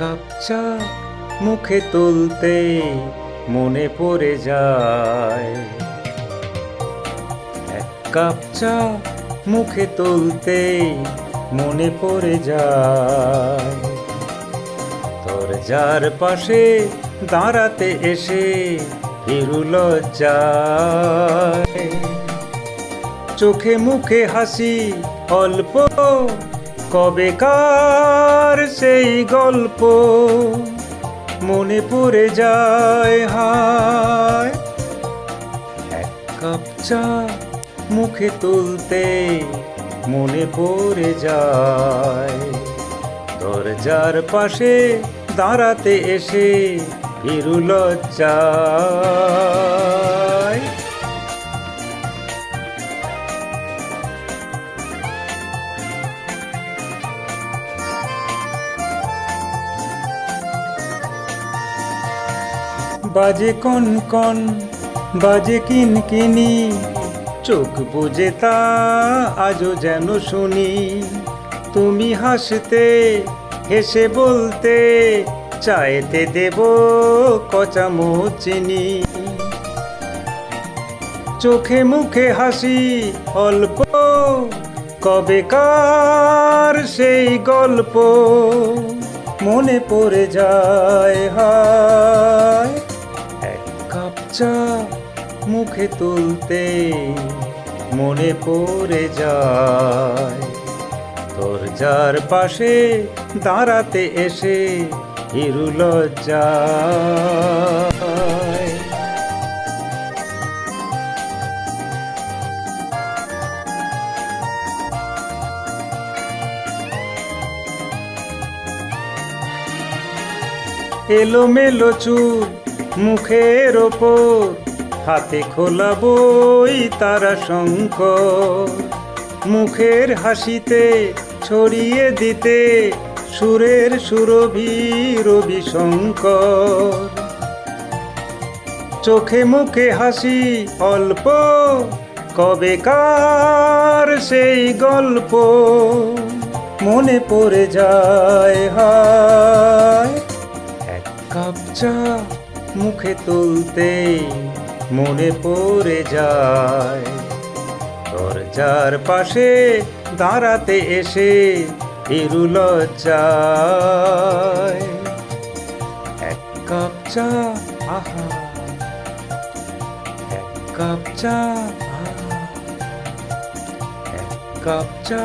Cup চা মুখে তুলতে মনে পড়ে যায়, এক কাপ চা মুখে তুলতে মনে পড়ে যায়। তোর যার পাশে দাঁড়াতে এসে ফিরু লজ্জায়, চোখে মুখে হাসি অল্প, কবেকার সেই গল্প মনে পড়ে যায়। হায়, এক কাপ চা মুখে তুলতে মনে পড়ে যায়। দরজার পাশে দাঁড়াতে এসে ফিরু লজ্জায়। বাজে কন কন, বাজে কিনকিনি, চোখ বুজে তা আজও যেন শুনি। তুমি হাসতে হেসে বলতে, চাইতে দেব কচামো চিনি। চোখে মুখে হাসি অল্প, কবেকার সেই গল্প মনে পড়ে যায়। হায়, এক কাপ চা মুখে তুলতে মনে পড়ে যায়। তোর যার পাশে দাঁড়াতে এসে ফিরু লজ্জায়। এলোমেলো চুল মুখের ওপর, হাতে খোলা বই তারা শঙ্খ, মুখের হাসিতে ছড়িয়ে দিতে সুরের সুরভি রবি শঙ্কর। চোখে মুখে হাসি অল্প, কবেকার সেই গল্প মনে পড়ে যায়। হায়, এক কাপ চা মুখে তুলতে মনে পড়ে যায়। দরজার পাশে দাঁড়াতে এসে ফিরু লজ্জায়। এক কাপ চা, আহা, এক কাপ চা, এক কাপ চা।